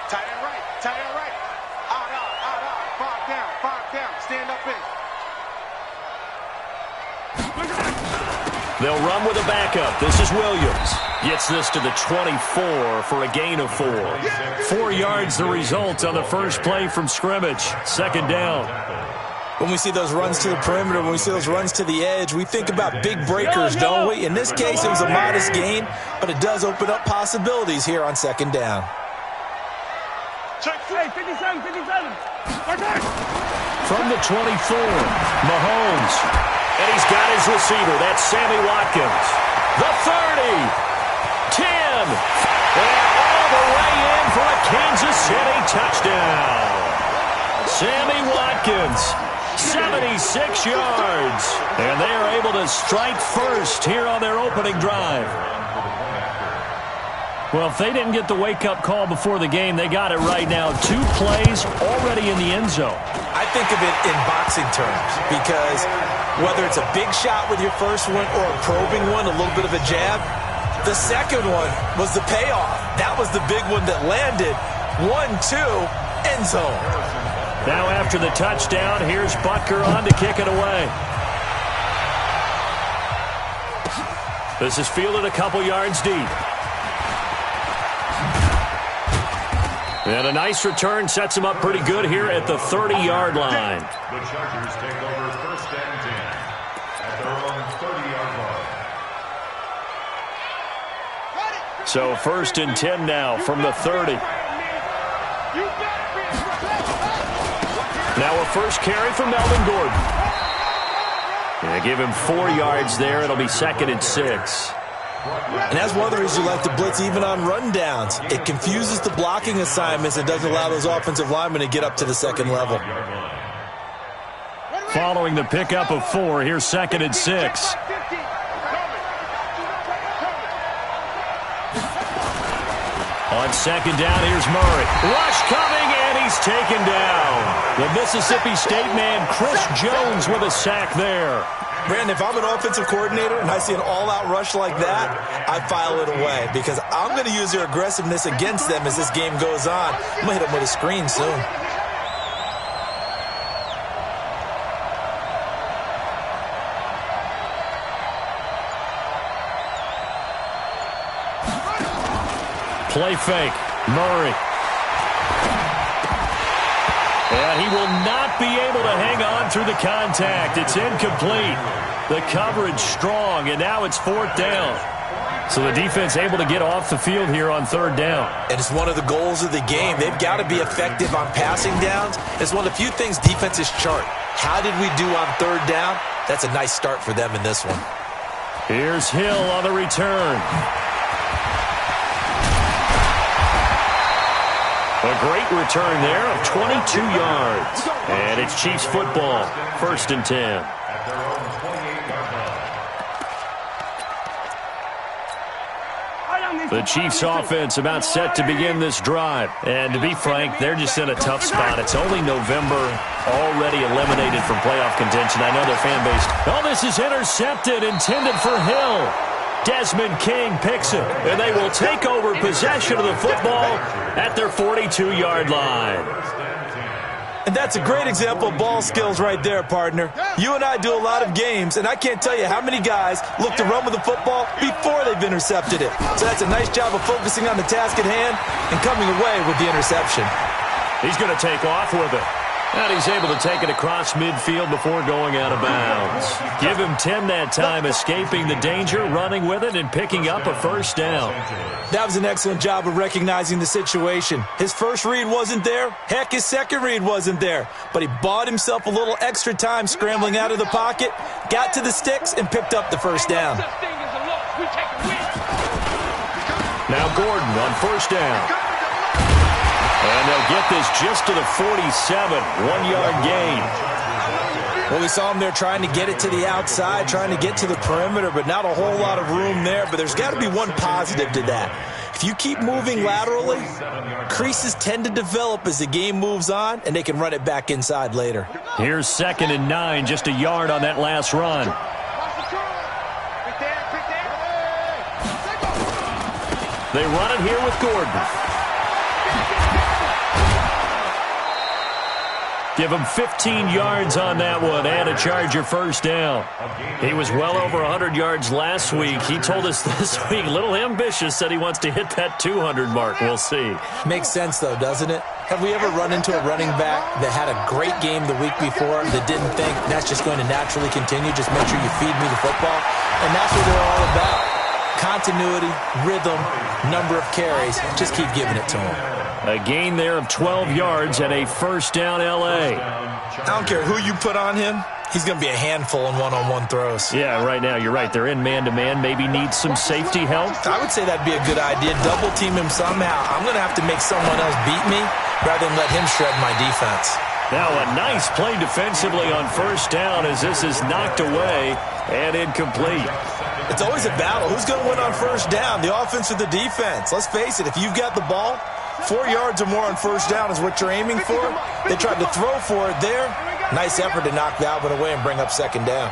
Tight end right, tight end right. Out. 5 down. Stand up in. They'll run with a backup. This is Williams. Gets this to the 24 for a gain of 4. 4 yards the result on the first play from scrimmage. Second down. When we see those runs to the perimeter, when we see those runs to the edge, we think about big breakers, don't we? In this case, it was a modest gain, but it does open up possibilities here on second down. Check. Hey, 57. From the 24, Mahomes. And he's got his receiver. That's Sammy Watkins. The 30. 10. And all the way in for a Kansas City touchdown. Sammy Watkins, 76 yards. And they are able to strike first here on their opening drive. Well, if they didn't get the wake-up call before the game, they got it right now. 2 plays already in the end zone. I think of it in boxing terms because whether it's a big shot with your first one or a probing one, a little bit of a jab, the second one was the payoff. That was the big one that landed. 1-2, end zone. Now after the touchdown, here's Butker on to kick it away. This is fielded a couple yards deep. And a nice return sets him up pretty good here at the 30-yard line. The Chargers take over first and 10 at their own 30-yard line. So first and 10 now from the 30. Now a first carry from Melvin Gordon. Yeah, give him 4 yards there. It'll be second and 6. And that's one of the reasons you like to blitz even on rundowns. It confuses the blocking assignments and doesn't allow those offensive linemen to get up to the second level. Following the pickup of 4, here's second and 6. On second down, here's Murray. Rush coming, and he's taken down. The Mississippi State man, Chris Jones, with a sack there. Brandon, if I'm an offensive coordinator and I see an all-out rush like that, I file it away because I'm going to use their aggressiveness against them as this game goes on. I'm going to hit them with a screen soon. Play fake. Murray. And he will not be able to hang on through the contact. It's incomplete. The coverage strong, and now it's 4th down. So the defense able to get off the field here on 3rd down. And it's one of the goals of the game. They've got to be effective on passing downs. It's one of the few things defenses chart. How did we do on 3rd down? That's a nice start for them in this one. Here's Hill on the return. A great return there of 22 yards. And it's Chiefs football, 1st and 10. The Chiefs offense about set to begin this drive. And to be frank, they're just in a tough spot. It's only November, already eliminated from playoff contention. I know their fan base. Oh, this is intercepted, intended for Hill. Desmond King picks it, and they will take over possession of the football at their 42-yard line. And that's a great example of ball skills right there, partner. You and I do a lot of games, and I can't tell you how many guys look to run with the football before they've intercepted it. So that's a nice job of focusing on the task at hand and coming away with the interception. He's going to take off with it. And he's able to take it across midfield before going out of bounds. Give him 10 that time, escaping the danger, running with it, and picking up a 1st down. That was an excellent job of recognizing the situation. His first read wasn't there. Heck, his second read wasn't there. But he bought himself a little extra time scrambling out of the pocket, got to the sticks, and picked up the 1st down. Now Gordon on 1st down. And they'll get this just to the 47, 1-yard gain. Well, we saw him there trying to get it to the outside, trying to get to the perimeter, but not a whole lot of room there. But there's got to be one positive to that. If you keep moving laterally, creases tend to develop as the game moves on, and they can run it back inside later. Here's 2nd and 9, just a yard on that last run. They run it here with Gordon. Give him 15 yards on that one and a Charger first down. He was well over 100 yards last week. He told us this week, a little ambitious, said he wants to hit that 200 mark. We'll see. Makes sense, though, doesn't it? Have we ever run into a running back that had a great game the week before that didn't think that's just going to naturally continue? Just make sure you feed me the football. And that's what they're all about. Continuity, rhythm, number of carries. Just keep giving it to him. A gain there of 12 yards and a first down L.A. I don't care who you put on him. He's going to be a handful in one-on-one throws. Yeah, right now, you're right. They're in man-to-man. Maybe need some safety help. I would say that'd be a good idea. Double team him somehow. I'm going to have to make someone else beat me rather than let him shred my defense. Now a nice play defensively on first down as this is knocked away and incomplete. It's always a battle. Who's going to win on first down, the offense or the defense? Let's face it, if you've got the ball, 4 yards or more on first down is what you're aiming for. They tried to throw for it there. Nice effort to knock that one away and bring up second down.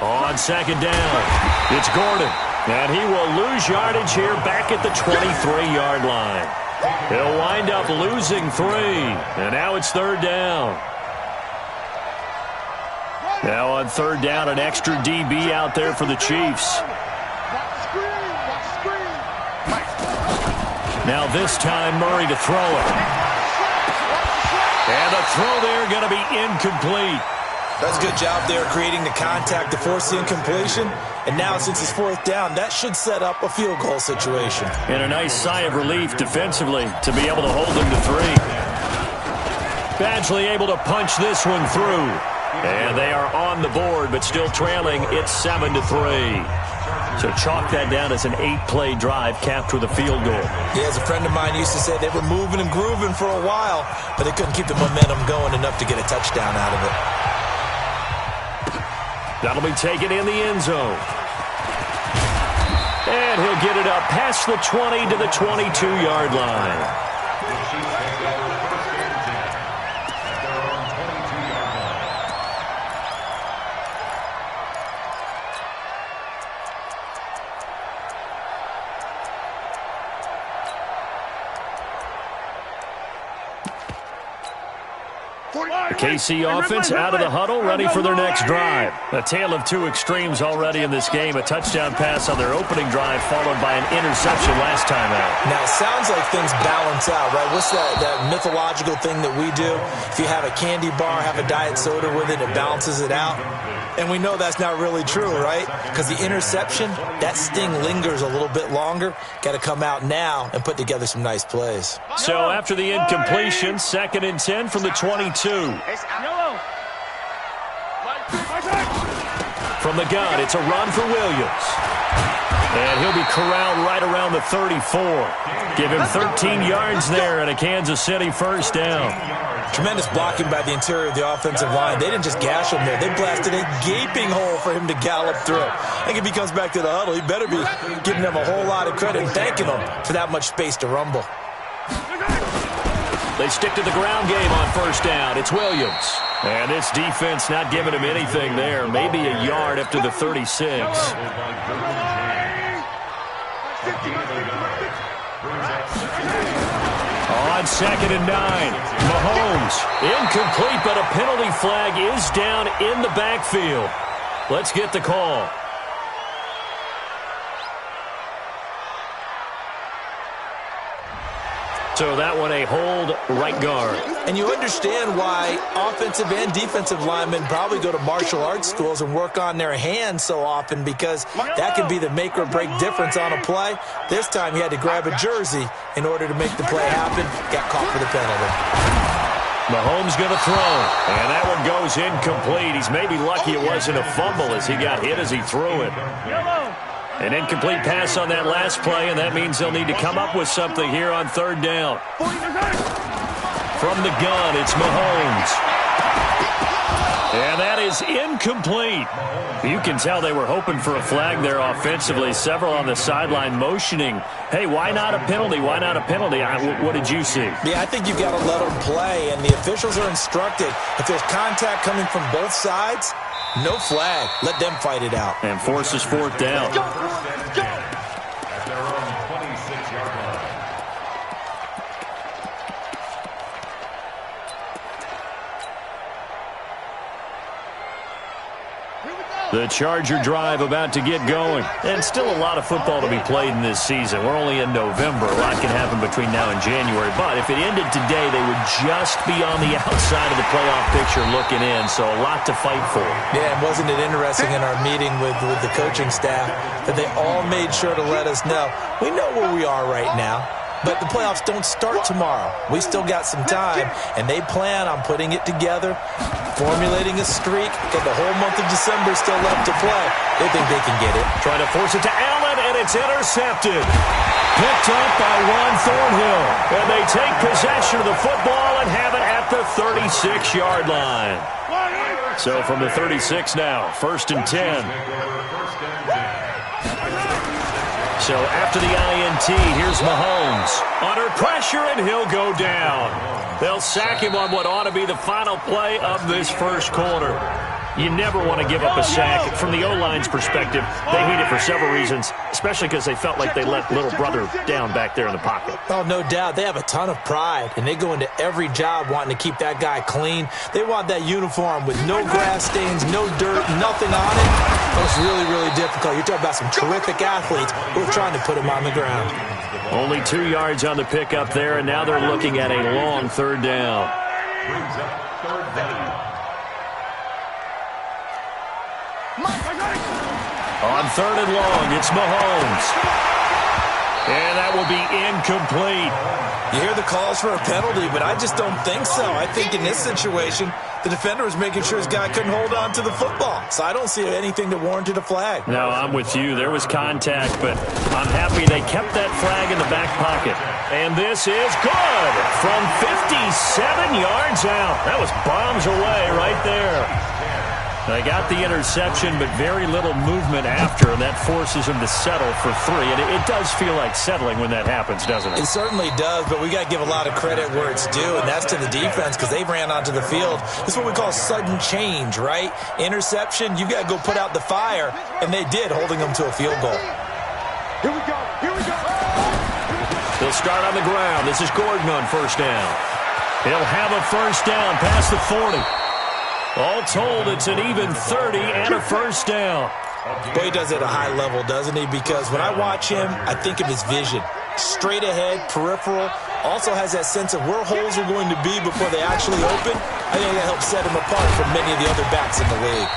On second down, it's Gordon. And he will lose yardage here back at the 23-yard line. He'll wind up losing 3. And now it's third down. Now on third down, an extra DB out there for the Chiefs. Now this time, Murray to throw it. And the throw there going to be incomplete. That's a good job there creating the contact to force the incompletion. And now since it's fourth down, that should set up a field goal situation. And a nice sigh of relief defensively to be able to hold them to 3. Badgley able to punch this one through. And they are on the board, but still trailing. It's 7-3. So chalk that down as an 8-play drive capped with a field goal. Yeah, as a friend of mine used to say, they were moving and grooving for a while, but they couldn't keep the momentum going enough to get a touchdown out of it. That'll be taken in the end zone. And he'll get it up past the 20 to the 22-yard line. The KC offense out of the huddle, ready for their next drive. A tale of two extremes already in this game. A touchdown pass on their opening drive, followed by an interception last time out. Now, it sounds like things balance out, right? What's that mythological thing that we do? If you have a candy bar, have a diet soda with it, it balances it out. And we know that's not really true, right? Because the interception, that sting lingers a little bit longer. Got to come out now and put together some nice plays. So after the incompletion, 2nd and 10 from the 22. From the gun, it's a run for Williams. And he'll be corralled right around the 34. Give him 13 yards there and a Kansas City first down. Tremendous blocking by the interior of the offensive line. They didn't just gash him there. They blasted a gaping hole for him to gallop through. I think if he comes back to the huddle, he better be giving them a whole lot of credit and thanking them for that much space to rumble. They stick to the ground game on first down. It's Williams. And this defense not giving him anything there. Maybe a yard up to the 36. On 2nd and 9, Mahomes, incomplete, but a penalty flag is down in the backfield. Let's get the call. So that one a hold right guard. And you understand why offensive and defensive linemen probably go to martial arts schools and work on their hands so often, because that can be the make or break difference on a play. This time he had to grab a jersey in order to make the play happen. Got caught for the penalty. Mahomes going to throw, and that one goes incomplete. He's maybe lucky it wasn't a fumble as he got hit as he threw it. An incomplete pass on that last play, and that means they'll need to come up with something here on third down. From the gun, it's Mahomes. And that is incomplete. You can tell they were hoping for a flag there offensively. Several on the sideline motioning, hey, why not a penalty? Why not a penalty? What did you see? Yeah, I think you've got to let them play, and the officials are instructed. If there's contact coming from both sides, no flag. Let them fight it out. And forces fourth down. At their own 26-yard line. The Charger drive about to get going. And still a lot of football to be played in this season. We're only in November. A lot can happen between now and January. But if it ended today, they would just be on the outside of the playoff picture looking in. So a lot to fight for. Yeah, and wasn't it interesting in our meeting with the coaching staff that they all made sure to let us know, we know where we are right now, but the playoffs don't start tomorrow. We still got some time, and they plan on putting it together, formulating a streak, got the whole month of December still left to play. They think they can get it. Trying to force it to Allen, and it's intercepted. Picked up by Ron Thornhill. And they take possession of the football and have it at the 36-yard line. So from the 36 now, 1st and 10. So after the INT, here's Mahomes. Under pressure, and he'll go down. They'll sack him on what ought to be the final play of this first quarter. You never want to give up a sack. From the O-line's perspective, they hate it for several reasons, especially because they felt like they let little brother down back there in the pocket. Oh, no doubt. They have a ton of pride, and they go into every job wanting to keep that guy clean. They want that uniform with no grass stains, no dirt, nothing on it. That's really, really difficult. You're talking about some terrific athletes who are trying to put him on the ground. Only 2 yards on the pickup there, and now they're looking at a long third down. Brings up third down. On 3rd and long, it's Mahomes. And that will be incomplete. You hear the calls for a penalty, but I just don't think so. I think in this situation, the defender was making sure his guy couldn't hold on to the football. So I don't see anything that warranted a flag. No, I'm with you. There was contact, but I'm happy they kept that flag in the back pocket. And this is good from 57 yards out. That was bombs away right there. They got the interception, but very little movement after, and that forces them to settle for 3. And it does feel like settling when that happens, doesn't it? It certainly does, but we got to give a lot of credit where it's due, and that's to the defense because they ran onto the field. This is what we call sudden change, right? Interception, you got to go put out the fire, and they did, holding them to a field goal. Here we go. Here we go. They'll start on the ground. This is Gordon on 1st down. He'll have a 1st down past the 40. All told, it's an even 30 and a 1st down. Boy, he does it at a high level, doesn't he? Because when I watch him, I think of his vision. Straight ahead, peripheral. Also has that sense of where holes are going to be before they actually open. I think that helps set him apart from many of the other backs in the league.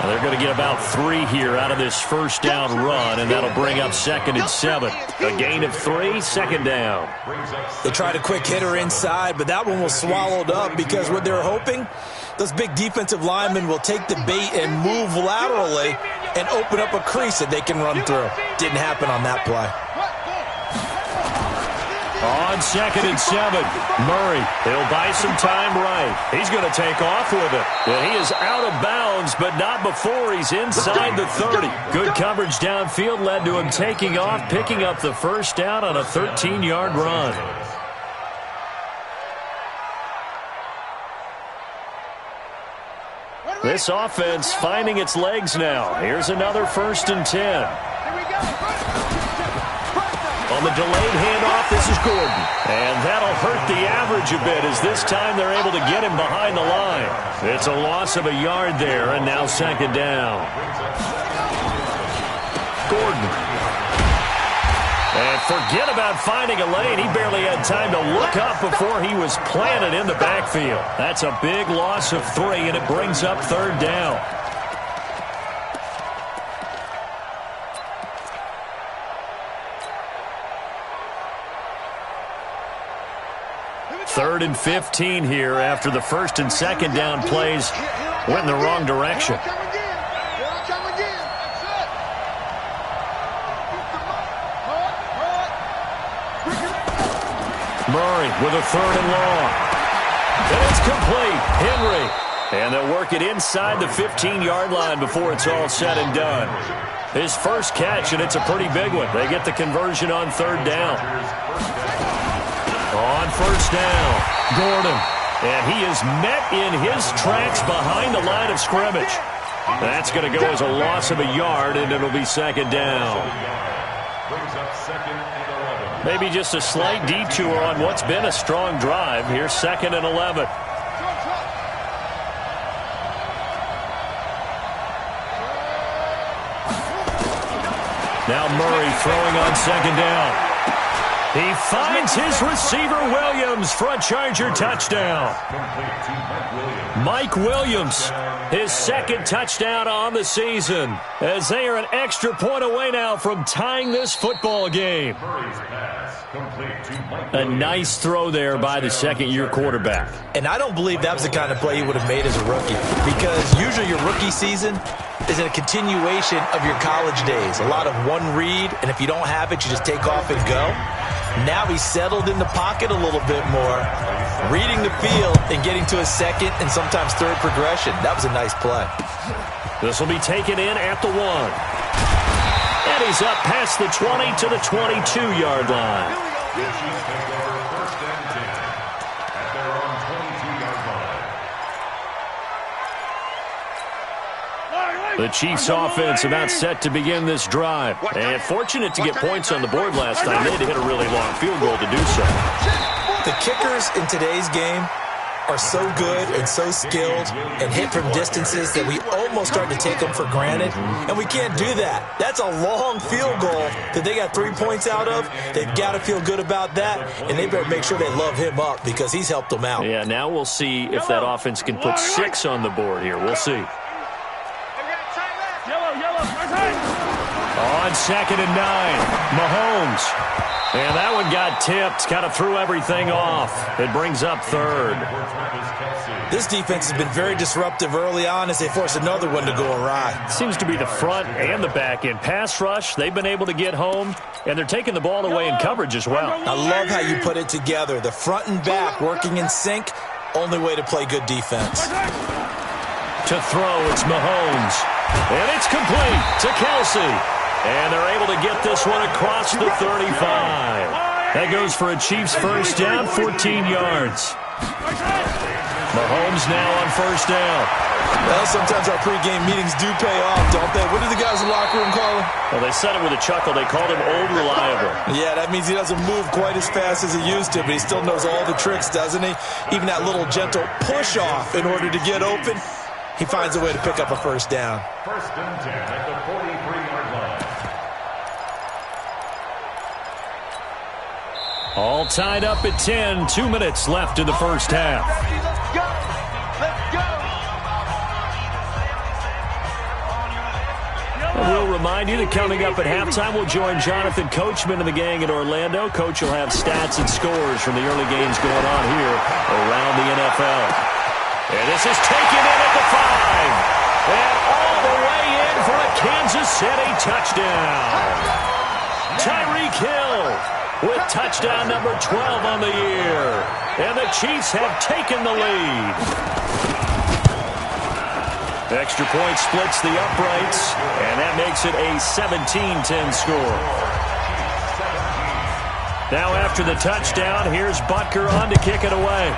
Well, they're going to get about 3 here out of this 1st down run, and that'll bring up 2nd and 7. A gain of 3, 2nd down. They tried a quick hitter inside, but that one was swallowed up because what they're hoping, those big defensive linemen will take the bait and move laterally and open up a crease that they can run through. Didn't happen on that play. On 2nd and 7, Murray, he'll buy some time right. He's going to take off with it. And he is out of bounds, but not before he's inside the 30. Good coverage downfield led to him taking off, picking up the 1st down on a 13-yard run. This offense finding its legs now. Here's another 1st and 10. On the delayed handoff, this is Gordon. And that'll hurt the average a bit as this time they're able to get him behind the line. It's a loss of a yard there, and now 2nd down. Gordon. And forget about finding a lane. He barely had time to look up before he was planted in the backfield. That's a big loss of 3, and it brings up 3rd down. Third and 15 here after the 1st and 2nd down plays went in the wrong direction. Murray with a 3rd and long. And it's complete. Henry And they'll work it inside the 15-yard line before it's all said and done. His first catch, and it's a pretty big one. They get the conversion on third down. On first down, Gordon. And he is met in his tracks behind the line of scrimmage. That's going to go as a loss of a yard, and it'll be second down. Maybe just a slight detour on what's been a strong drive. Here's 2nd and 11. Now Murray throwing on second down. He finds his receiver, Williams, for a Charger touchdown. Mike Williams, his second touchdown on the season, as they are an extra point away now from tying this football game. A nice throw there by the second-year quarterback. And I don't believe that was the kind of play he would have made as a rookie, because usually your rookie season is a continuation of your college days. A lot of one read, and if you don't have it, you just take off and go. Now he's settled in the pocket a little bit more, reading the field and getting to his second and sometimes third progression. That was a nice play. This will be taken in at the 1. And he's up past the 20 to the 22-yard line. The Chiefs offense about set to begin this drive. And fortunate to get points on the board last time. They had to hit a really long field goal to do so. The kickers in today's game are so good and so skilled and hit from distances that we almost start to take them for granted. And we can't do that. That's a long field goal that they got 3 points out of. They've got to feel good about that. And they better make sure they love him up because he's helped them out. Yeah, now we'll see if that offense can put 6 on the board here. We'll see. On 2nd and 9, Mahomes. And that one got tipped, kind of threw everything off. It brings up 3rd. This defense has been very disruptive early on as they force another one to go awry. Seems to be the front and the back end. Pass rush, they've been able to get home, and they're taking the ball away in coverage as well. I love how you put it together. The front and back working in sync, only way to play good defense. To throw, it's Mahomes. And it's complete to Kelsey. And they're able to get this one across the 35. That goes for a Chiefs first down, 14 yards. Mahomes now on first down. Well, sometimes our pregame meetings do pay off, don't they? What do the guys in the locker room call him? Well, they said it with a chuckle. They called him Old Reliable. Yeah, that means he doesn't move quite as fast as he used to, but he still knows all the tricks, doesn't he? Even that little gentle push-off in order to get open, he finds a way to pick up a first down. First and 10 at the 43-yard line. All tied up at 10. 2 minutes left in the first half. Let's go. Let's go. We'll remind you that coming up at halftime, we'll join Jonathan Coachman and the gang in Orlando. Coach will have stats and scores from the early games going on here around the NFL. And this is taken in at the 5. And all the way in for a Kansas City touchdown. Tyreek Hill with touchdown number 12 on the year. And the Chiefs have taken the lead. Extra point splits the uprights, and that makes it a 17-10 score. Now after the touchdown, here's Butker on to kick it away.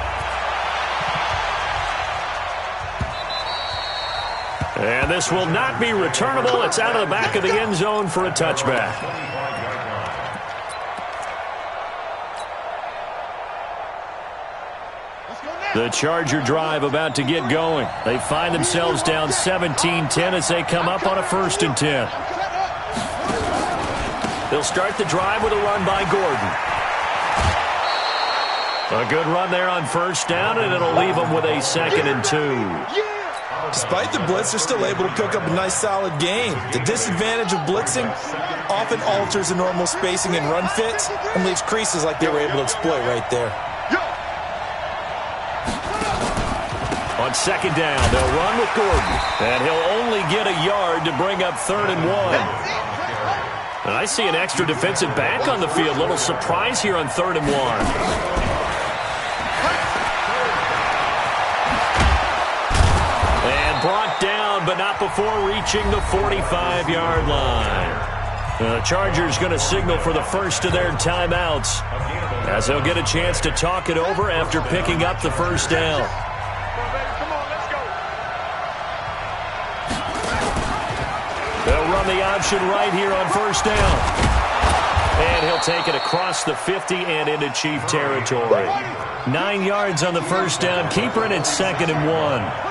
And this will not be returnable. It's out of the back of the end zone for a touchback. The Charger drive about to get going. They find themselves down 17-10 as they come up on a 1st and 10. They'll start the drive with a run by Gordon. A good run there on first down, and it'll leave them with a 2nd and 2. Despite the blitz, they're still able to pick up a nice, solid gain. The disadvantage of blitzing often alters the normal spacing and run fits and leaves creases like they were able to exploit right there. On 2nd down, they'll run with Gordon, and he'll only get a yard to bring up 3rd and 1. And I see an extra defensive back on the field. Little surprise here on 3rd and 1. stop before reaching the 45-yard line. The Chargers going to signal for the first of their timeouts, as they'll get a chance to talk it over after picking up the first down. They'll run the option right here on first down. And he'll take it across the 50 and into Chief territory. 9 yards on the first down. Keeper, and it's 2nd and 1.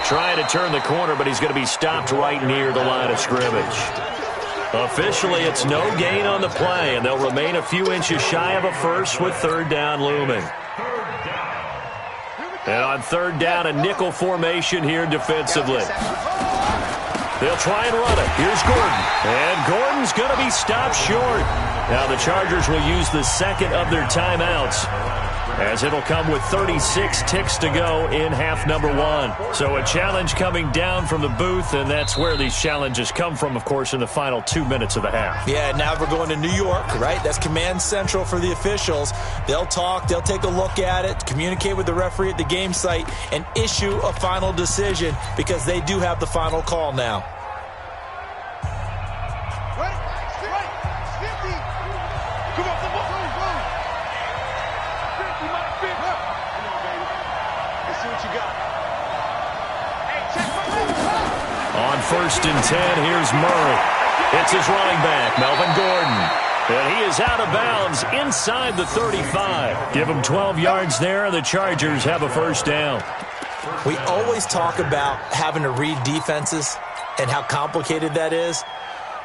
Trying to turn the corner, but he's going to be stopped right near the line of scrimmage. Officially, it's no gain on the play, and they'll remain a few inches shy of a first with 3rd down looming. And on 3rd down, a nickel formation here defensively. They'll try and run it. Here's Gordon. And Gordon's going to be stopped short. Now the Chargers will use the 2nd of their timeouts, as it'll come with 36 ticks to go in half number 1. So a challenge coming down from the booth, and that's where these challenges come from, of course, in the final 2 minutes of the half. Yeah, now we're going to New York, right? That's command central for the officials. They'll talk, they'll take a look at it, communicate with the referee at the game site, and issue a final decision, because they do have the final call now. On 1st and 10, here's Murray. It's his running back, Melvin Gordon. And he is out of bounds inside the 35. Give him 12 yards there, and the Chargers have a first down. We always talk about having to read defenses and how complicated that is.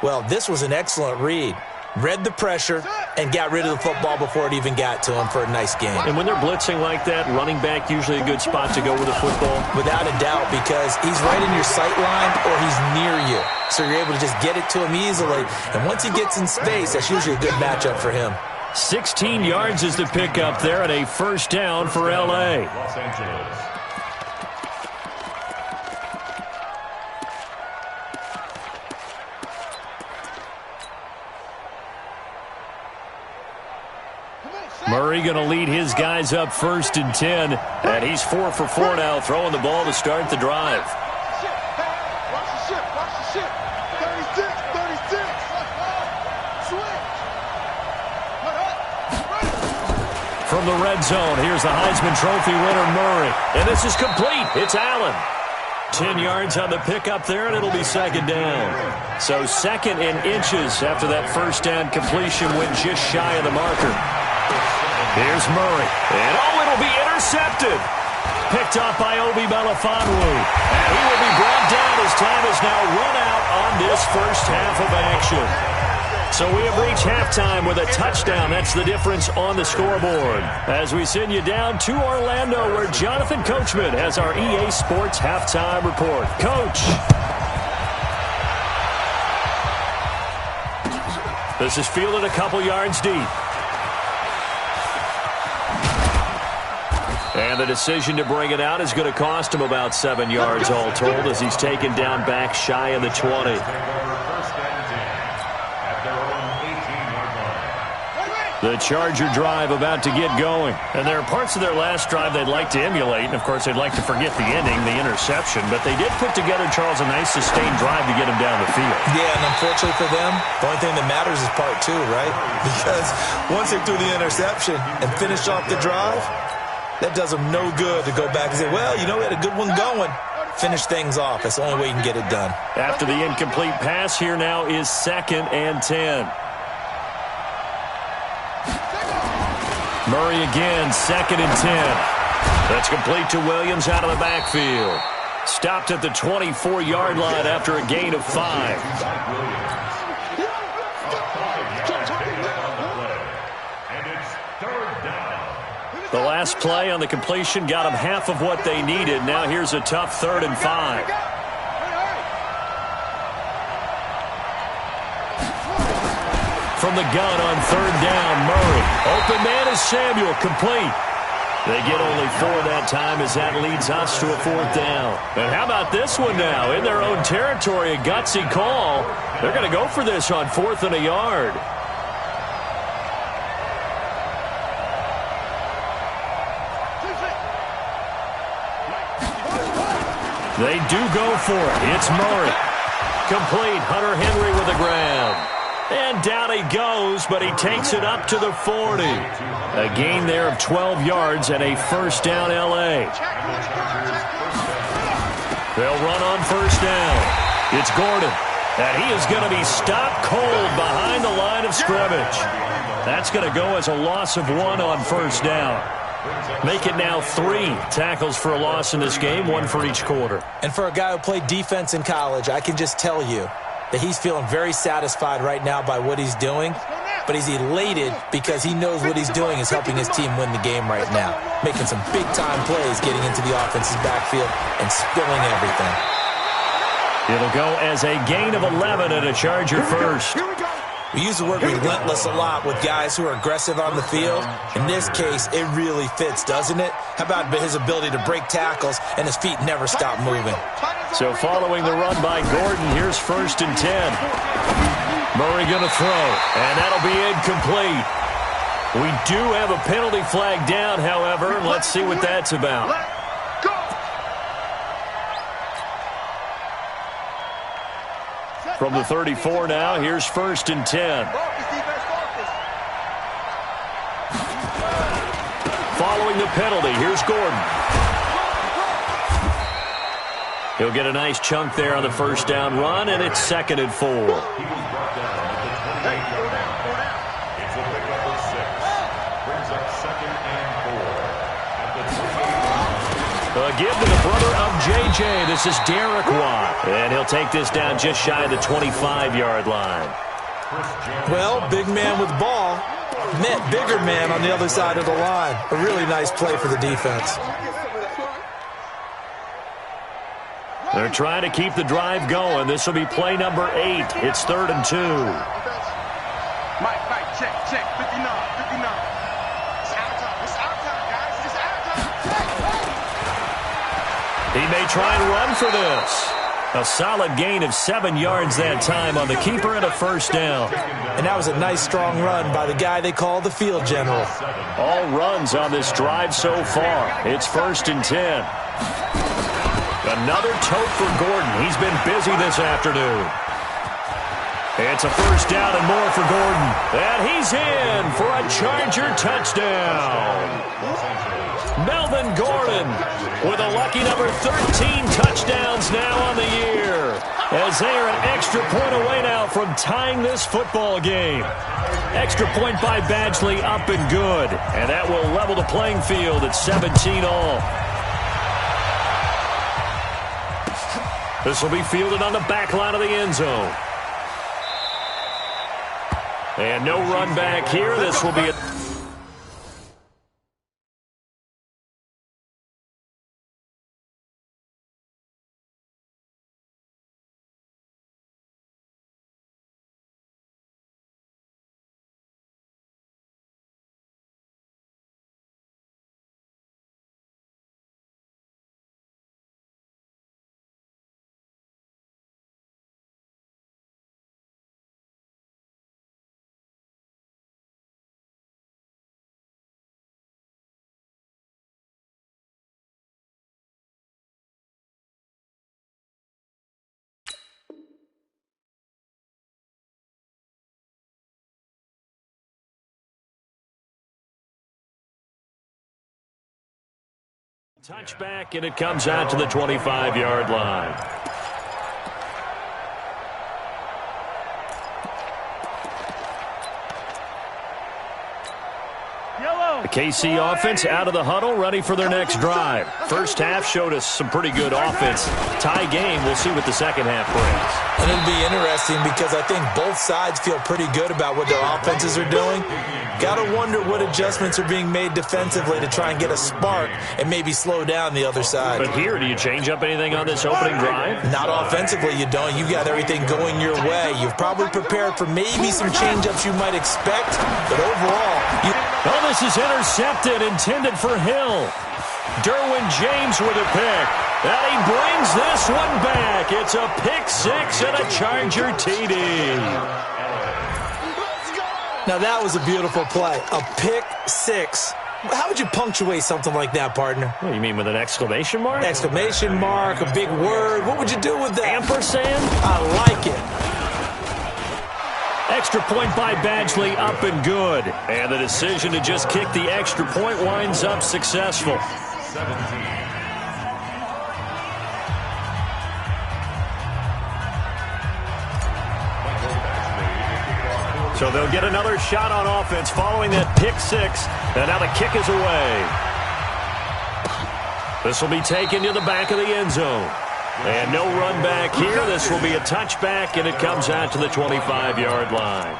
Well, this was an excellent read. Read the pressure and got rid of the football before it even got to him for a nice game. And when they're blitzing like that, running back usually a good spot to go with the football? Without a doubt, because he's right in your sight line or he's near you. So you're able to just get it to him easily. And once he gets in space, that's usually a good matchup for him. 16 yards is the pickup there, and a first down for L.A. Los Angeles. Murray going to lead his guys up 1st and 10, and he's 4 for 4 now, throwing the ball to start the drive. From the red zone, here's the Heisman Trophy winner, Murray. And this is complete. It's Allen. 10 yards on the pickup there, and it'll be 2nd down. So 2nd in inches after that first down completion went just shy of the marker. Here's Murray. And, it'll be intercepted. Picked off by Obi Melifonwu. And he will be brought down as time is now run out on this first half of action. So we have reached halftime with a touchdown. That's the difference on the scoreboard. As we send you down to Orlando, where Jonathan Coachman has our EA Sports halftime report. Coach. This is fielded a couple yards deep. And the decision to bring it out is going to cost him about 7 yards all told, as he's taken down back shy of the 20. The Charger drive about to get going. And there are parts of their last drive they'd like to emulate. And, of course, they'd like to forget the ending, the interception. But they did put together, Charles, a nice sustained drive to get him down the field. Yeah, and unfortunately for them, the only thing that matters is part 2, right? Because once they threw the interception and finished off the drive, that does them no good to go back and say, well, you know, we had a good one going. Finish things off. That's the only way you can get it done. After the incomplete pass, here now is 2nd and 10. Murray again, 2nd and 10. That's complete to Williams out of the backfield. Stopped at the 24-yard line after a gain of 5. The last play on the completion got them half of what they needed. Now here's a tough 3rd and 5. From the gun on 3rd down, Murray. Open man is Samuel, complete. They get only 4 that time, as that leads us to a 4th down. And how about this one now? In their own territory, a gutsy call. They're going to go for this on 4th and a yard. They do go for it. It's Murray. Complete. Hunter Henry with the grab. And down he goes, but he takes it up to the 40. A gain there of 12 yards and a first down L.A. They'll run on first down. It's Gordon. And he is going to be stopped cold behind the line of scrimmage. That's going to go as a loss of 1 on first down. Make it now 3 tackles for a loss in this game, 1 for each quarter. And for a guy who played defense in college, I can just tell you that he's feeling very satisfied right now by what he's doing, but he's elated because he knows what he's doing is helping his team win the game right now, making some big-time plays, getting into the offense's backfield and spilling everything. It'll go as a gain of 11 and a Charger first. We use the word relentless a lot with guys who are aggressive on the field. In this case, it really fits, doesn't it? How about his ability to break tackles and his feet never stop moving? So following the run by Gordon, here's 1st and 10. Murray going to throw, and that'll be incomplete. We do have a penalty flag down, however, and let's see what that's about. From the 34 now, here's 1st and 10. Following the penalty, here's Gordon. He'll get a nice chunk there on the first down run, and it's 2nd and 4. A give to the brother of J.J. This is Derek Watt. And he'll take this down just shy of the 25-yard line. Well, big man with ball met bigger man on the other side of the line. A really nice play for the defense. They're trying to keep the drive going. This will be play number 8. It's 3rd and 2. Mike, check, 59. It's out of time. It's out of time, guys. It's out of time. He may try and run for this. A solid gain of 7 yards that time on the keeper and a first down. And that was a nice, strong run by the guy they call the field general. All runs on this drive so far. It's 1st and 10. Another tote for Gordon. He's been busy this afternoon. It's a first down and more for Gordon. And he's in for a Charger touchdown. Melvin Gordon with a lucky number 13 touchdowns now on the year. As they are an extra point away now from tying this football game. Extra point by Badgley up and good. And that will level the playing field at 17 all. This will be fielded on the back line of the end zone. And no run back here. This will be a... touchback, and it comes out to the 25-yard line. The KC offense out of the huddle, ready for their next drive. First half showed us some pretty good offense. Tie game, we'll see what the second half brings. And it'll be interesting because I think both sides feel pretty good about what their offenses are doing. Got to wonder what adjustments are being made defensively to try and get a spark and maybe slow down the other side. But here, do you change up anything on this opening drive? Not offensively, you don't. You got everything going your way. You've probably prepared for maybe some change-ups you might expect, but overall, Oh, this is intercepted, intended for Hill. Derwin James with a pick. And he brings this one back. It's a pick six and a Charger TD. Now that was a beautiful play. A pick six How would you punctuate something like that, partner? What, you mean with an exclamation mark? Exclamation mark, a big word. What would you do with that? Ampersand? I like it. Extra point by Badgley, up and good. And the decision to just kick the extra point winds up successful. 17. So they'll get another shot on offense following that pick six. And now the kick is away. This will be taken to the back of the end zone. And no run back here. This will be a touchback, and it comes out to the 25-yard line.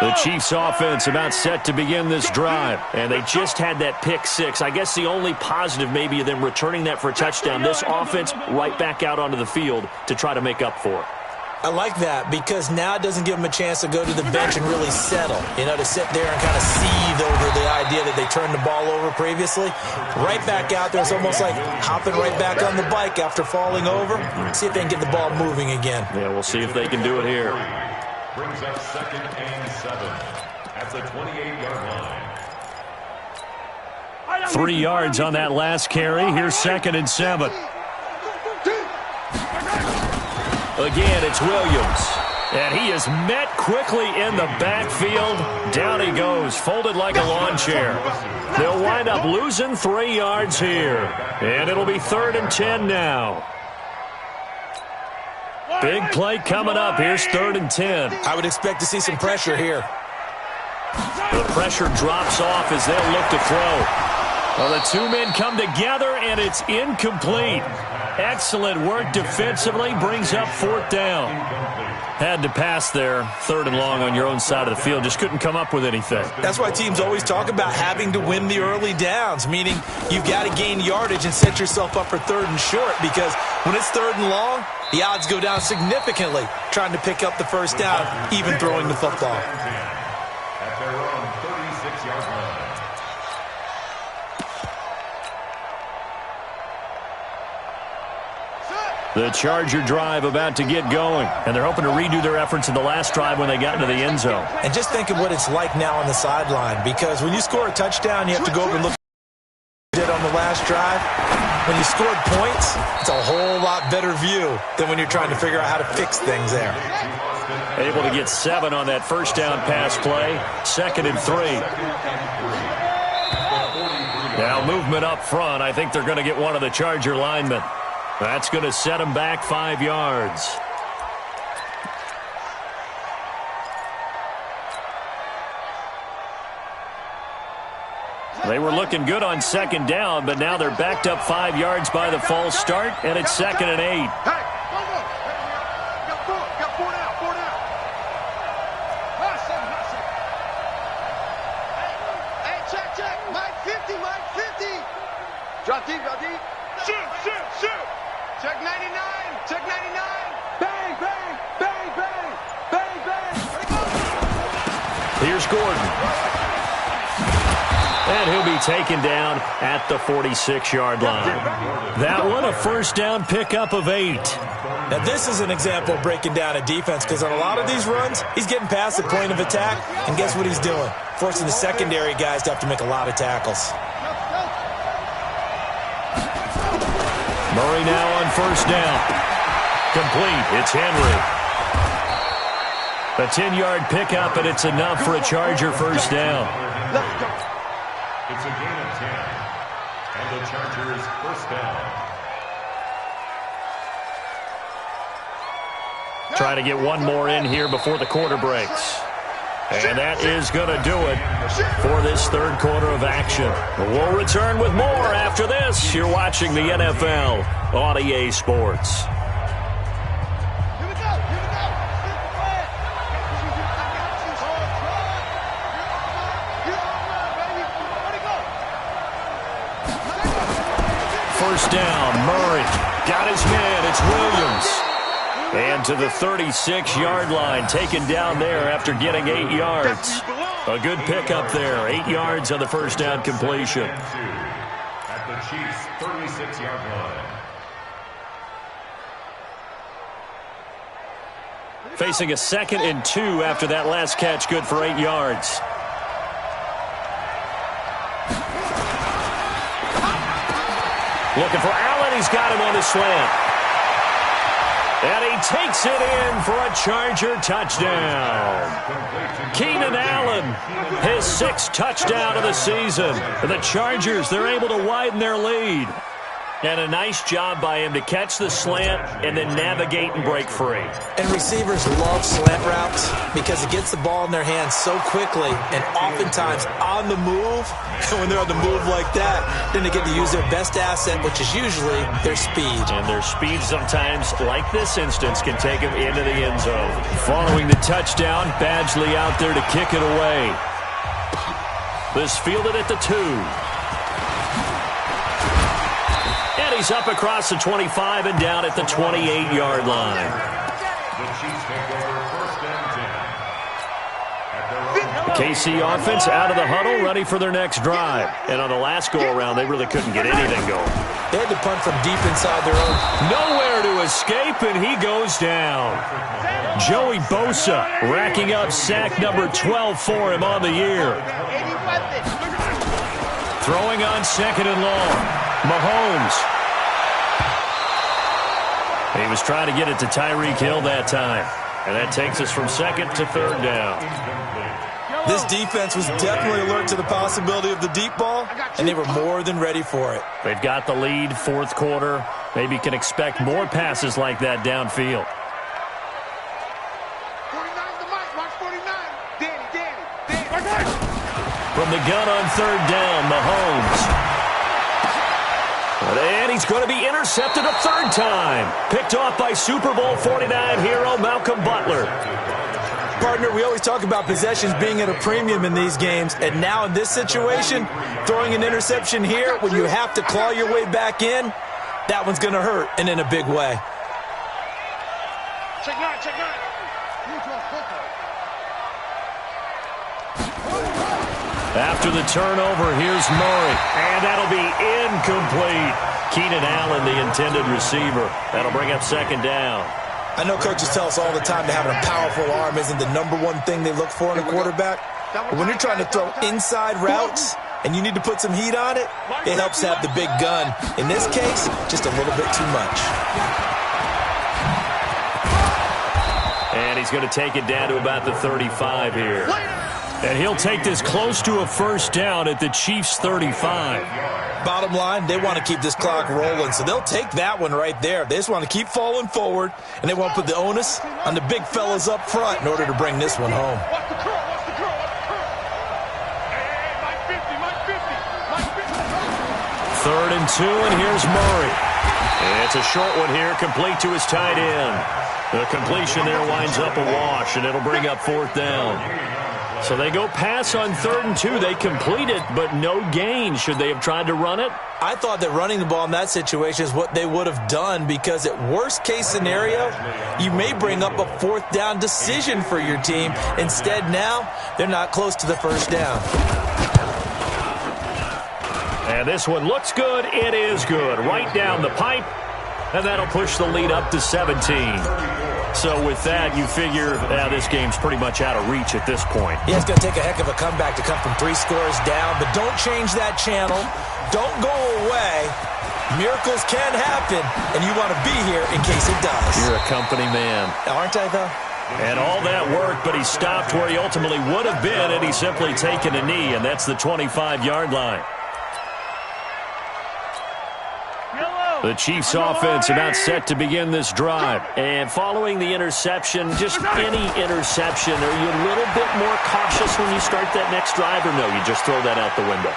The Chiefs' offense about set to begin this drive, and they just had that pick six. I guess the only positive maybe of them returning that for a touchdown. This offense right back out onto the field to try to make up for it. I like that because now it doesn't give them a chance to go to the bench and really settle, to sit there and kind of seethe over the idea that they turned the ball over previously. Right back out there, it's almost like hopping right back on the bike after falling over. See if they can get the ball moving again. Yeah, we'll see if they can do it here. Brings up 2nd and 7 at the 28-yard line. 3 yards on that last carry. Here's 2nd and 7. Again, it's Williams. And he is met quickly in the backfield. Down he goes, folded like a lawn chair. They'll wind up losing 3 yards here. And it'll be 3rd and 10 now. Big play coming up. Here's 3rd and 10. I would expect to see some pressure here. The pressure drops off as they'll look to throw. Well, the two men come together, and it's incomplete. Excellent work defensively. Brings up 4th down. Had to pass there. 3rd and long on your own side of the field. Just couldn't come up with anything. That's why teams always talk about having to win the early downs, meaning you've got to gain yardage and set yourself up for 3rd and short, because when it's 3rd and long, the odds go down significantly trying to pick up the first down, even throwing the football. At their own 36-yard line. The Charger drive about to get going, and they're hoping to redo their efforts in the last drive when they got into the end zone. And just think of what it's like now on the sideline, because when you score a touchdown, you have to go over and look at what you did on the last drive. When you scored points, it's a whole lot better view than when you're trying to figure out how to fix things there. Able to get 7 on that first down pass play. 2nd and 3. Now movement up front. I think they're going to get one of the Charger linemen. That's going to set them back 5 yards. They were looking good on 2nd down, but now they're backed up 5 yards by the false start, and it's 2nd and 8. Hey, got 4 down, 4 down. Hot second. Hey, check. Mike 50. Drop deep. Shoot. Check 99. Bang. Here's Gordon. And he'll be taken down at the 46-yard line. That one, a first down pickup of 8. Now, this is an example of breaking down a defense, because on a lot of these runs, he's getting past the point of attack, and guess what he's doing? Forcing the secondary guys to have to make a lot of tackles. Murray now on first down. Complete. It's Henry. A 10-yard pickup, and it's enough for a Charger first down. It's a gain of 10. And the Chargers first down. Try to get one more in here before the quarter breaks. And that is going to do it for this 3rd quarter of action. We'll return with more after this. You're watching the NFL on EA Sports. First down, Murray got his man. It's Williams. And to the 36-yard line, taken down there after getting 8 yards. A good pickup there. 8 yards on the first down completion. At the Chiefs' 36-yard line. Facing a 2nd and 2 after that last catch, good for 8 yards. Looking for Allen. He's got him on the slant. And he takes it in for a Charger touchdown. Keenan Allen, his 6th touchdown of the season. For the Chargers, they're able to widen their lead. And a nice job by him to catch the slant and then navigate and break free. And receivers love slant routes because it gets the ball in their hands so quickly and oftentimes on the move. And when they're on the move like that, then they get to use their best asset, which is usually their speed. And their speed sometimes, like this instance, can take them into the end zone. Following the touchdown, Badgley out there to kick it away. This fielded at the 2. And he's up across the 25 and down at the 28-yard line. The Chiefs take over 1st and 10. KC offense out of the huddle, ready for their next drive. And on the last go-around, they really couldn't get anything going. They had to punt from deep inside their own. Nowhere to escape, and he goes down. Joey Bosa racking up sack number 12 for him on the year. Throwing on 2nd and long. Mahomes. He was trying to get it to Tyreek Hill that time. And that takes us from 2nd to 3rd down. This defense was definitely alert to the possibility of the deep ball, and they were more than ready for it. They've got the lead, 4th quarter. Maybe can expect more passes like that downfield. 49's the mic. Watch 49. Danny. From the gun on 3rd down, Mahomes. And he's going to be intercepted a 3rd time. Picked off by Super Bowl 49 hero Malcolm Butler. Partner, we always talk about possessions being at a premium in these games, and now in this situation, throwing an interception here when you have to claw your way back in, that one's going to hurt, and in a big way. Check 9. After the turnover, here's Murray, and that'll be incomplete. Keenan Allen, the intended receiver. That'll bring up 2nd down. I know coaches tell us all the time that having a powerful arm isn't the #1 thing they look for in a quarterback. But when you're trying to throw inside routes and you need to put some heat on it, it helps have the big gun. In this case, just a little bit too much. And he's going to take it down to about the 35 here. And he'll take this close to a 1st down at the Chiefs' 35. Bottom line, they want to keep this clock rolling, so they'll take that one right there. They just want to keep falling forward, and they want to put the onus on the big fellas up front in order to bring this one home. Watch the curl. Hey, Mike 50. 3rd and 2, and here's Murray. It's a short one here, complete to his tight end. The completion there winds up a wash, and it'll bring up 4th down. So they go pass on 3rd and 2. They complete it, but no gain. Should they have tried to run it? I thought that running the ball in that situation is what they would have done, because at worst case scenario, you may bring up a 4th down decision for your team. Instead, now, they're not close to the 1st down. And this one looks good. It is good. Right down the pipe, and that'll push the lead up to 17. So with that, you figure this game's pretty much out of reach at this point. Yeah, it's going to take a heck of a comeback to come from 3 scores down, but don't change that channel. Don't go away. Miracles can happen, and you want to be here in case it does. You're a company man. Aren't I, though? And all that work, but he stopped where he ultimately would have been, and he's simply taken a knee, and that's the 25-yard line. The Chiefs offense about set to begin this drive. And following the interception, just any interception, are you a little bit more cautious when you start that next drive, or no, you just throw that out the window?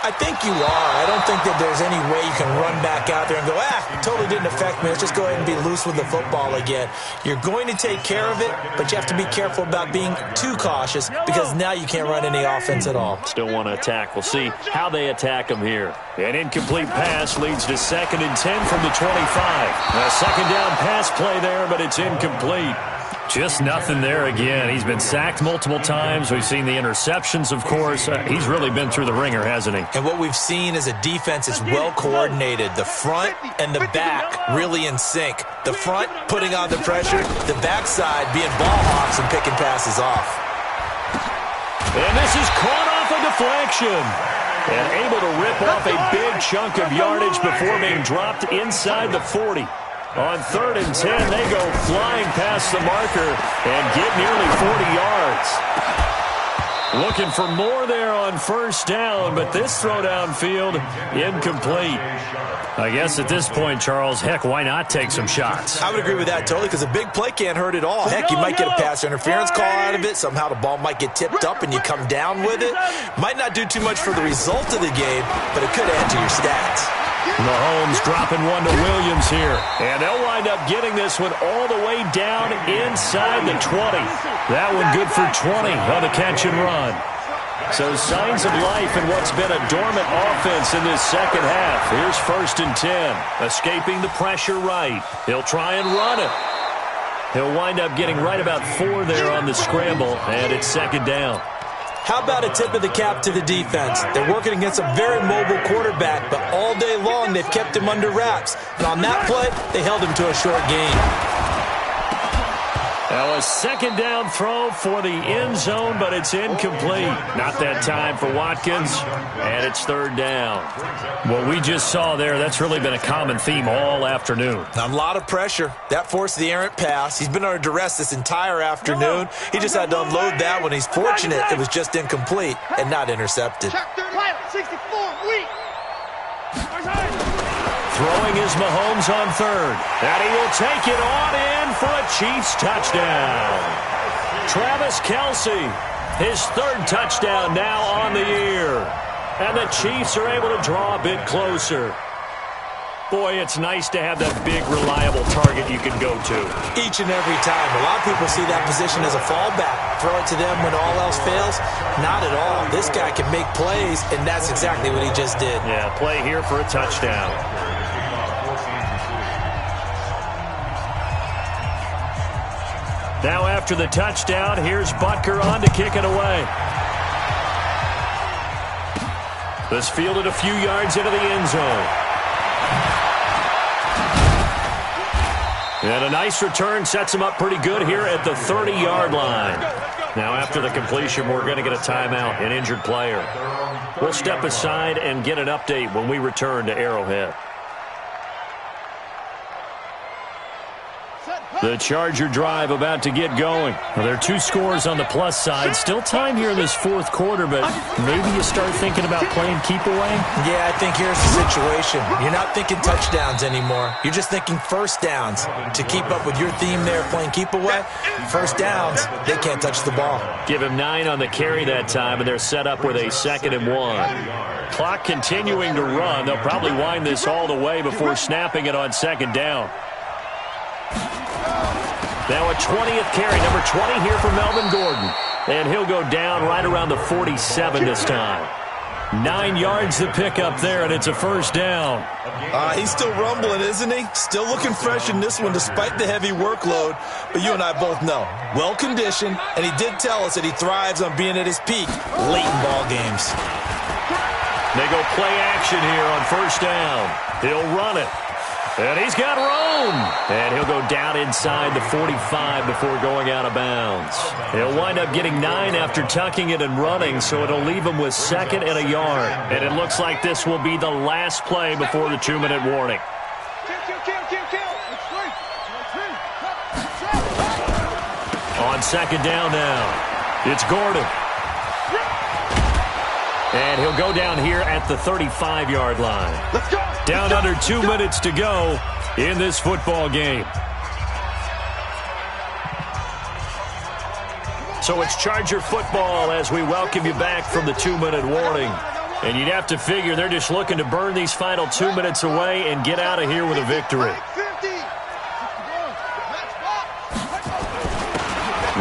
I think you are. I don't think that there's any way you can run back out there and go, totally didn't affect me. Let's just go ahead and be loose with the football again. You're going to take care of it, but you have to be careful about being too cautious, because now you can't run any offense at all. Still want to attack. We'll see how they attack them here. An incomplete pass leads to 2nd and 10 from the 25. A 2nd down pass play there, but it's incomplete. Just nothing there again. He's been sacked multiple times. We've seen the interceptions, of course. He's really been through the ringer, hasn't he? And what we've seen is a defense is well coordinated. The front and the back really in sync. The front putting on the pressure, the backside being ball hawks and picking passes off. And this is caught off a deflection. And able to rip off a big chunk of yardage before being dropped inside the 40. On 3rd and 10, they go flying past the marker and get nearly 40 yards. Looking for more there on 1st down, but this throw downfield incomplete. I guess at this point, Charles, heck, why not take some shots? I would agree with that totally because a big play can't hurt at all. Heck, you might get a pass interference call out of it. Somehow the ball might get tipped up and you come down with it. Might not do too much for the result of the game, but it could add to your stats. Mahomes dropping one to Williams here. And they'll wind up getting this one all the way down inside the 20. That one good for 20 on the catch and run. So signs of life in what's been a dormant offense in this second half. Here's 1st and 10. Escaping the pressure right. He'll try and run it. He'll wind up getting right about 4 there on the scramble, and it's 2nd down. How about a tip of the cap to the defense? They're working against a very mobile quarterback, but all day long they've kept him under wraps. And on that play, they held him to a short gain. Now a 2nd down throw for the end zone, but it's incomplete. Not that time for Watkins, and it's 3rd down. What we just saw there, that's really been a common theme all afternoon. A lot of pressure. That forced the errant pass. He's been under duress this entire afternoon. He just had to unload that one. He's fortunate it was just incomplete and not intercepted. Throwing is Mahomes on 3rd. And he will take it on in for a Chiefs touchdown. Travis Kelce, his 3rd touchdown now on the year. And the Chiefs are able to draw a bit closer. Boy, it's nice to have that big, reliable target you can go to. Each and every time. A lot of people see that position as a fallback. Throw it to them when all else fails. Not at all. This guy can make plays, and that's exactly what he just did. Yeah, play here for a touchdown. Now after the touchdown, here's Butker on to kick it away. This fielded a few yards into the end zone. And a nice return sets him up pretty good here at the 30-yard line. Now after the completion, we're going to get a timeout, an injured player. We'll step aside and get an update when we return to Arrowhead. The Charger drive about to get going. Well, there are 2 scores on the plus side. Still time here in this 4th quarter, but maybe you start thinking about playing keep away? Yeah, I think here's the situation. You're not thinking touchdowns anymore. You're just thinking 1st downs. To keep up with your theme there, playing keep away, 1st downs, they can't touch the ball. Give him 9 on the carry that time, and they're set up with a 2nd and 1. Clock continuing to run. They'll probably wind this all the way before snapping it on 2nd down. Now a 20th carry, number 20 here for Melvin Gordon. And he'll go down right around the 47 this time. 9 yards to pick up there, and it's a 1st down. He's still rumbling, isn't he? Still looking fresh in this one despite the heavy workload. But you and I both know, well-conditioned, and he did tell us that he thrives on being at his peak late in ball games. They go play action here on 1st down. He'll run it. And he's got room. And he'll go down inside the 45 before going out of bounds. He'll wind up getting 9 after tucking it and running, so it'll leave him with 2nd and a yard. And it looks like this will be the last play before the 2-minute warning. On 2nd down now, it's Gordon. And he'll go down here at the 35-yard line. Let's go. Down under 2 minutes to go in this football game. So it's Charger football as we welcome you back from the 2-minute warning. And you'd have to figure they're just looking to burn these final 2 minutes away and get out of here with a victory.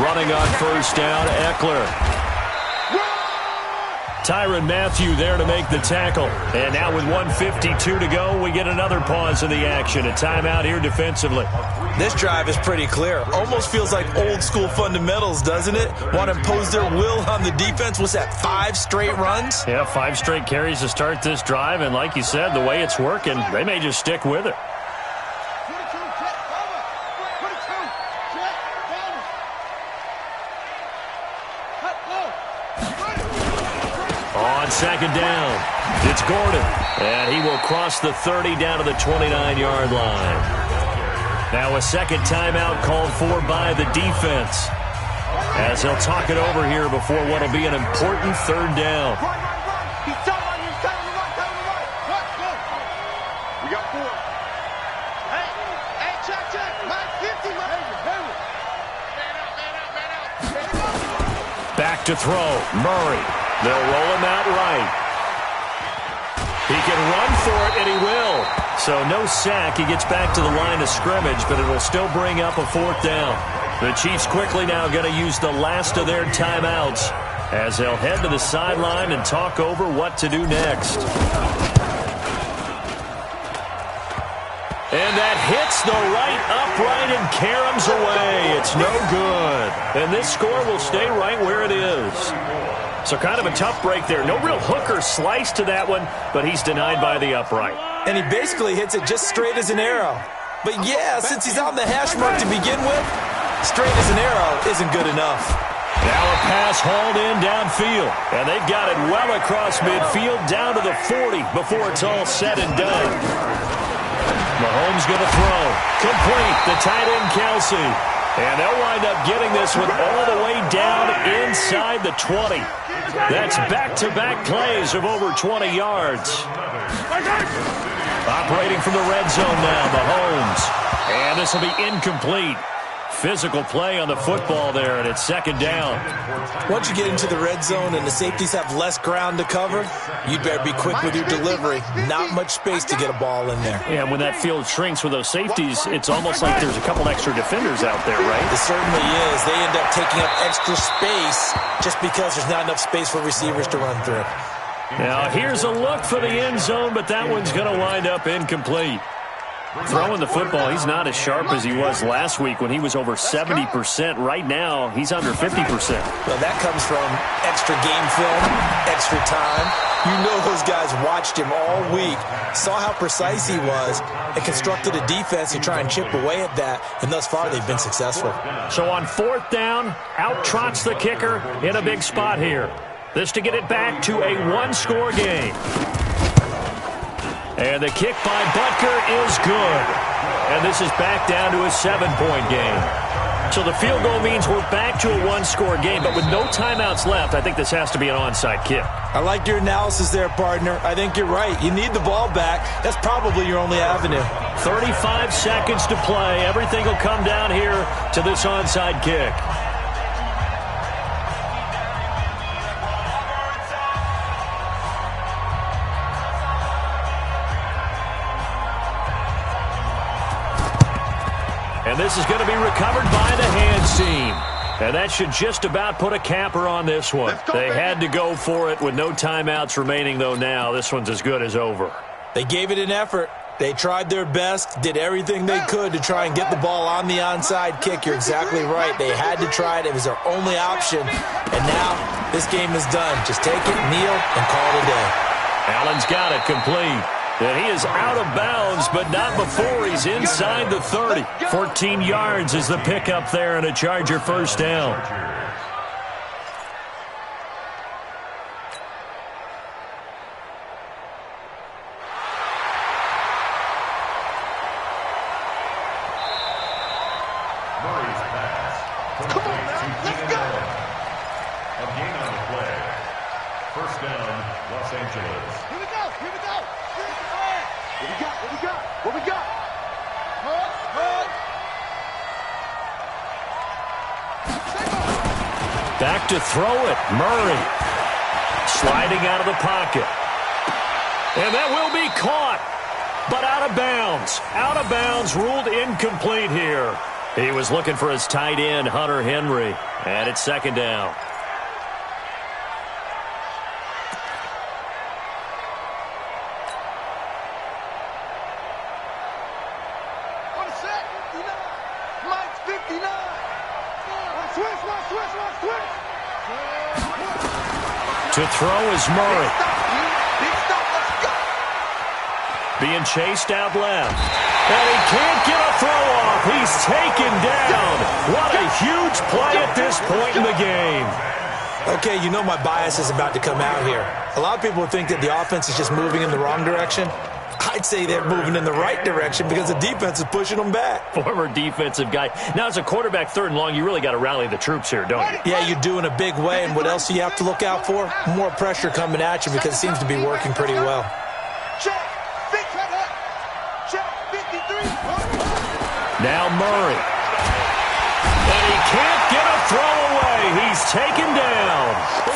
Running on 1st down, Eckler. Tyrann Mathieu there to make the tackle. And now with 1:52 to go, we get another pause in the action. A timeout here defensively. This drive is pretty clear. Almost feels like old school fundamentals, doesn't it? Want to impose their will on the defense. What's that, 5 straight runs? Yeah, 5 straight carries to start this drive. And like you said, the way it's working, they may just stick with it. On second down, it's Gordon. And he will cross the 30 down to the 29-yard line. Now a second timeout called for by the defense, as they'll talk it over here before what will be an important third down. We got 4. Hey, check. Line 50, Back to throw, Murray. They'll roll him out right. He can run for it, and he will. So no sack. He gets back to the line of scrimmage, but it will still bring up a 4th down. The Chiefs quickly now going to use the last of their timeouts as they'll head to the sideline and talk over what to do next. And that hits the right upright and caroms away. It's no good. And this score will stay right where it is. So kind of a tough break there. No real hook or slice to that one, but he's denied by the upright. And he basically hits it just straight as an arrow. But yeah, since he's on the hash mark to begin with, straight as an arrow isn't good enough. Now a pass hauled in downfield, and they've got it well across midfield down to the 40 before it's all said and done. Mahomes going to throw. Complete. The tight end, Kelsey. And they'll wind up getting this one all the way down inside the 20. That's back-to-back plays of over 20 yards. Operating from the red zone now, Mahomes. And this will be incomplete. Physical play on the football there, and it's second down. Once you get into the red zone and the safeties have less ground to cover, you'd better be quick with your delivery. Not much space to get a ball in there. Yeah, when that field shrinks with those safeties, it's almost like there's a couple extra defenders out there, right? It certainly is. They end up taking up extra space just because there's not enough space for receivers to run through. Now, here's a look for the end zone, but that one's going to wind up incomplete. Throwing the football, he's not as sharp as he was last week when he was over 70%. Right now, he's under 50%. Well, that comes from extra game film, extra time. You know those guys watched him all week, saw how precise he was, and constructed a defense to try and chip away at that, and thus far they've been successful. So on 4th down, out trots the kicker in a big spot here. This to get it back to a 1-score game. And the kick by Butker is good. And this is back down to a 7-point game. So the field goal means we're back to a 1-score game, but with no timeouts left, I think this has to be an onside kick. I like your analysis there, partner. I think you're right. You need the ball back. That's probably your only avenue. 35 seconds to play. Everything will come down here to this onside kick. And this is going to be recovered by the hands team. And that should just about put a capper on this one. They had to go for it with no timeouts remaining, though now. This one's as good as over. They gave it an effort. They tried their best, did everything they could to try and get the ball on the onside kick. You're exactly right. They had to try it. It was their only option. And now this game is done. Just take it, kneel, and call it a day. Allen's got it complete. And he is out of bounds, but not before he's inside the 30. 14 yards is the pickup there and a Charger first down. Murray's pass. Come on now, let's go. A gain on the play. First down, Los Angeles. Here we go. What we got? Back to throw it. Murray sliding out of the pocket. And that will be caught, but out of bounds. Out of bounds, ruled incomplete here. He was looking for his tight end, Hunter Henry, and it's second down. To throw is Murray. Big stop, let's go. Being chased out left. And he can't get a throw off. He's taken down. What a huge play at this point in the game. Okay, you know my bias is about to come out here. A lot of people think that the offense is just moving in the wrong direction. I'd say they're moving in the right direction because the defense is pushing them back. Former defensive guy. Now, as a quarterback, 3rd and long, you really got to rally the troops here, don't you? Yeah, you do in a big way. And what else do you have to look out for? More pressure coming at you because it seems to be working pretty well. Check. Big cut up. Check. 53. Now Murray. And he can't get a throw away. He's taken down.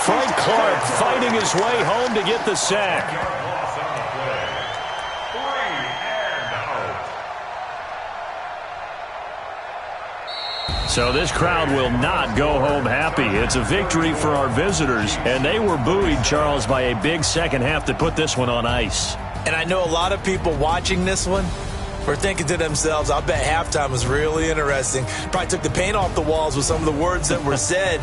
Frank Clark fighting his way home to get the sack. So this crowd will not go home happy. It's a victory for our visitors, and they were buoyed, Charles, by a big second half to put this one on ice. And I know a lot of people watching this one were thinking to themselves, I bet halftime was really interesting. Probably took the paint off the walls with some of the words that were said.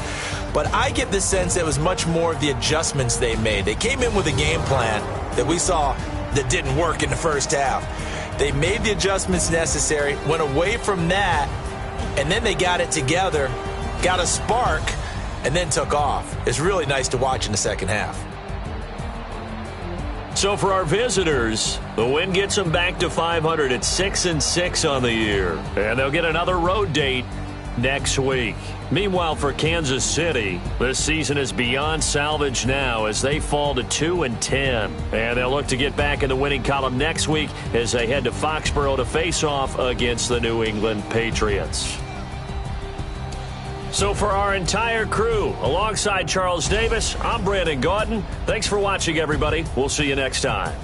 But I get the sense that it was much more of the adjustments they made. They came in with a game plan that we saw that didn't work in the first half. They made the adjustments necessary, went away from that, and then they got it together, got a spark, and then took off. It's really nice to watch in the second half. So for our visitors, the win gets them back to 500 at 6-6 on the year. And they'll get another road date next week. Meanwhile, for Kansas City, this season is beyond salvage now as they fall to 2-10. And they'll look to get back in the winning column next week as they head to Foxborough to face off against the New England Patriots. So for our entire crew, alongside Charles Davis, I'm Brandon Gaudin. Thanks for watching, everybody. We'll see you next time.